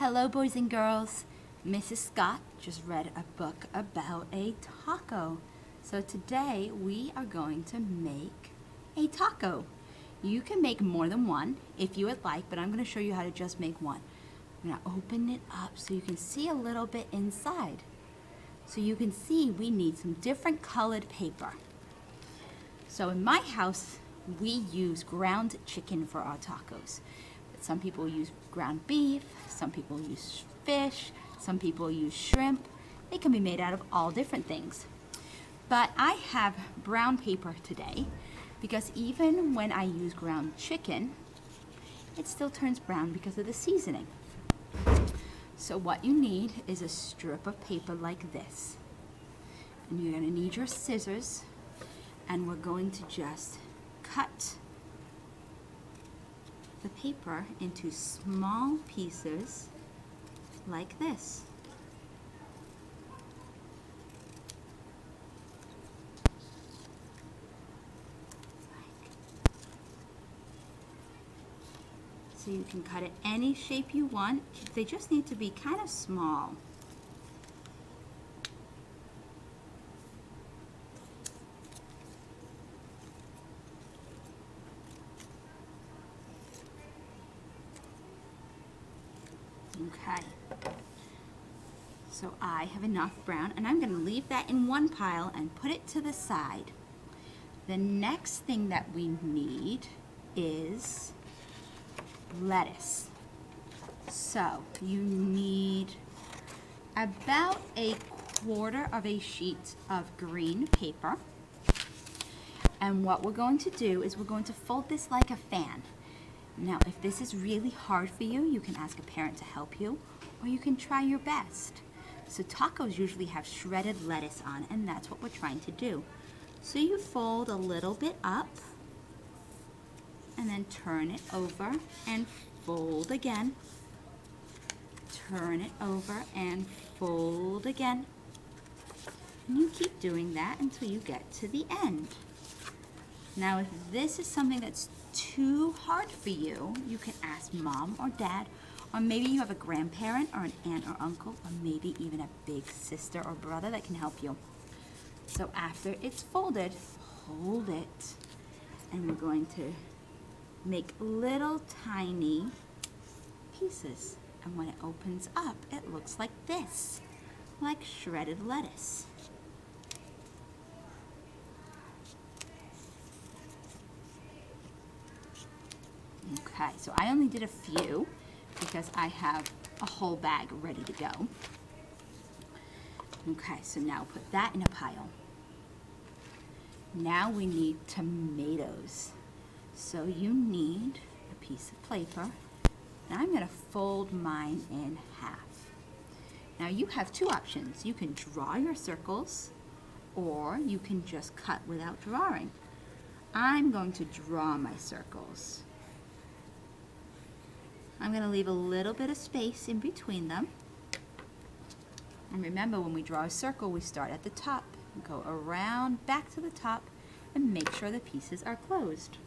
Hello, boys and girls. Mrs. Scott just read a book about a taco. So today we are going to make a taco. You can make more than one if you would like, but I'm going to show you how to just make one. I'm going to open it up so you can see a little bit inside. So you can see we need some different colored paper. So in my house, we use ground chicken for our tacos. But some people use ground beef, some people use fish, some people use shrimp. They can be made out of all different things. But I have brown paper today because even when I use ground chicken, it still turns brown because of the seasoning. So what you need is a strip of paper like this. And you're going to need your scissors, and we're going to just cut the paper into small pieces like this. So you can cut it any shape you want. They just need to be kind of small. Okay, so I have enough brown, and I'm going to leave that in one pile and put it to the side. The next thing that we need is lettuce. So you need about a quarter of a sheet of green paper. And what we're going to do is we're going to fold this like a fan. Now, if this is really hard for you, you can ask a parent to help you, or you can try your best. So tacos usually have shredded lettuce on, and that's what we're trying to do. So you fold a little bit up, and then turn it over and fold again. Turn it over and fold again. And you keep doing that until you get to the end. Now, if this is something that's too hard for you, you can ask mom or dad, or maybe you have a grandparent or an aunt or uncle, or maybe even a big sister or brother that can help you. So after it's folded, hold it, and we're going to make little tiny pieces. And when it opens up, it looks like this, like shredded lettuce. Okay, so I only did a few because I have a whole bag ready to go. Okay, so now put that in a pile. Now we need tomatoes. So you need a piece of paper, and I'm going to fold mine in half. Now you have two options. You can draw your circles, or you can just cut without drawing. I'm going to draw my circles. I'm going to leave a little bit of space in between them. And remember, when we draw a circle, we start at the top, go around back to the top, and make sure the pieces are closed.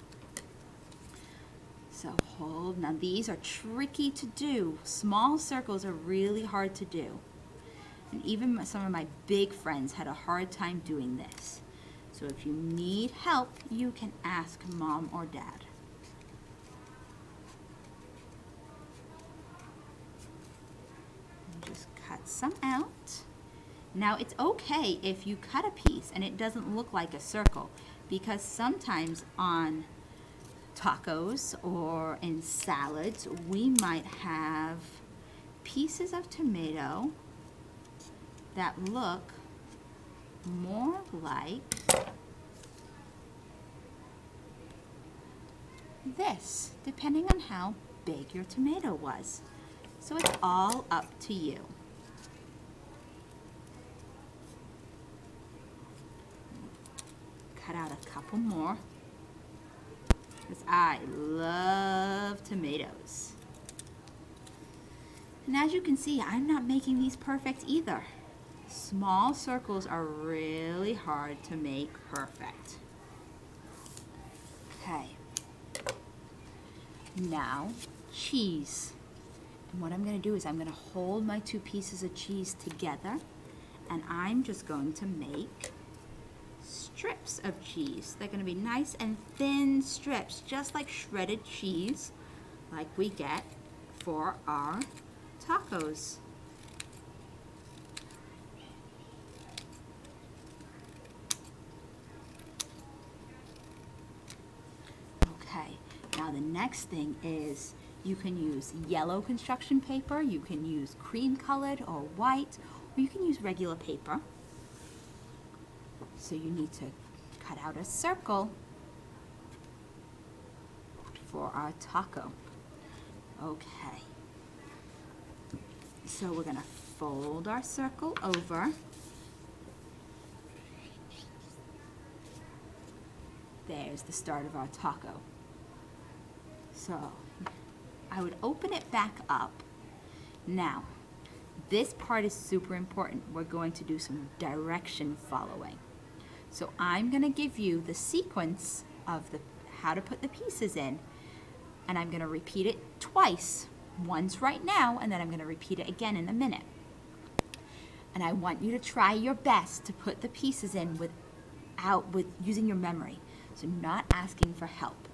So hold. Now these are tricky to do. Small circles are really hard to do. And even some of my big friends had a hard time doing this. So if you need help, you can ask mom or dad. Just cut some out. Now it's okay if you cut a piece and it doesn't look like a circle, because sometimes on tacos or in salads we might have pieces of tomato that look more like this, depending on how big your tomato was. So it's all up to you. Cut out a couple more, because I love tomatoes. And as you can see, I'm not making these perfect either. Small circles are really hard to make perfect. Okay. Now, cheese. what I'm going to do is I'm going to hold my two pieces of cheese together, and I'm just going to make strips of cheese. They're going to be nice and thin strips, just like shredded cheese, like we get for our tacos. Okay, now the next thing is you can use yellow construction paper, you can use cream colored or white, or you can use regular paper. So you need to cut out a circle for our taco. Okay. So we're going to fold our circle over. There's the start of our taco. So I would open it back up. Now, this part is super important. We're going to do some direction following. So I'm going to give you the sequence of how to put the pieces in, and I'm going to repeat it twice. Once right now, and then I'm going to repeat it again in a minute. And I want you to try your best to put the pieces in with using your memory. So not asking for help.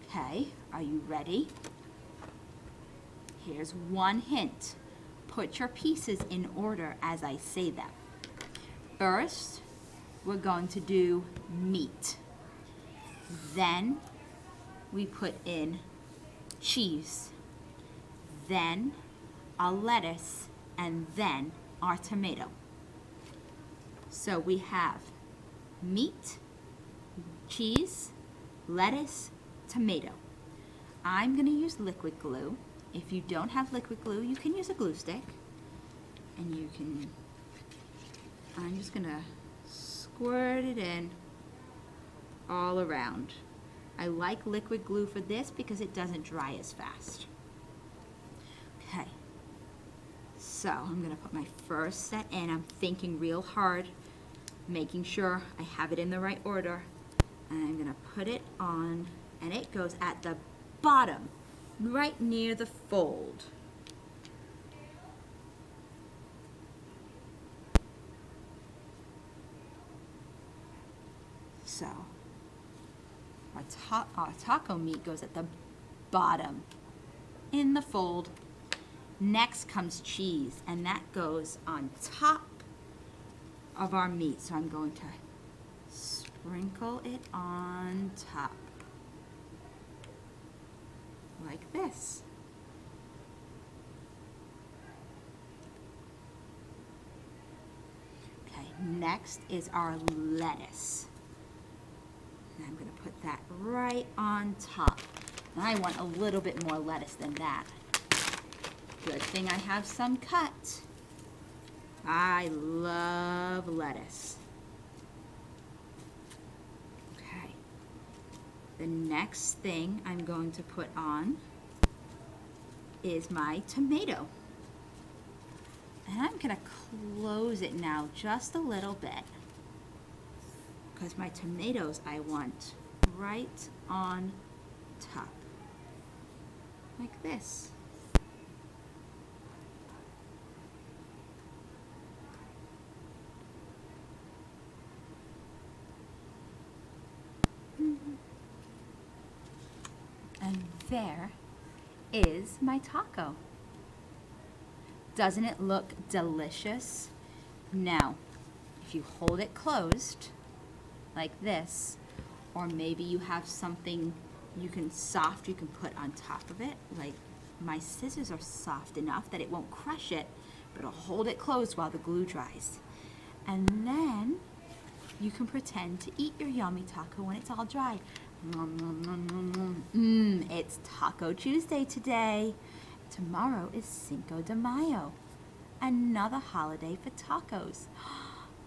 Okay, are you ready? Here's one hint. Put your pieces in order as I say them. First, we're going to do meat. Then we put in cheese. Then our lettuce, and then our tomato. So we have meat, cheese, lettuce, tomato. I'm going to use liquid glue. If you don't have liquid glue, you can use a glue stick. And I'm just going to squirt it in all around. I like liquid glue for this because it doesn't dry as fast. Okay, so I'm going to put my first set in. I'm thinking real hard, making sure I have it in the right order. And I'm going to put it on, and it goes at the bottom, right near the fold. So our taco meat goes at the bottom in the fold. Next comes cheese, and that goes on top of our meat. So I'm going to sprinkle it on top like this. Okay, next is our lettuce. And I'm going to put that right on top. And I want a little bit more lettuce than that. Good thing I have some cut. I love lettuce. Okay. The next thing I'm going to put on is my tomato. And I'm going to close it now just a little bit, because my tomatoes I want right on top, like this. And there is my taco. Doesn't it look delicious? Now, if you hold it closed, like this, or maybe you have something you can put on top of it, like my scissors are soft enough that it won't crush it, but it'll hold it closed while the glue dries. And then you can pretend to eat your yummy taco when it's all dry. It's Taco Tuesday today. Tomorrow is Cinco de Mayo, another holiday for tacos.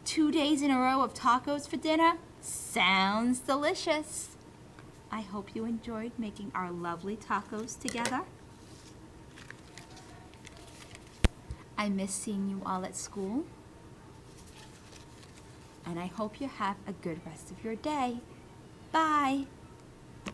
2 days in a row of tacos for dinner? Sounds delicious. I hope you enjoyed making our lovely tacos together. I miss seeing you all at school. And I hope you have a good rest of your day. Bye.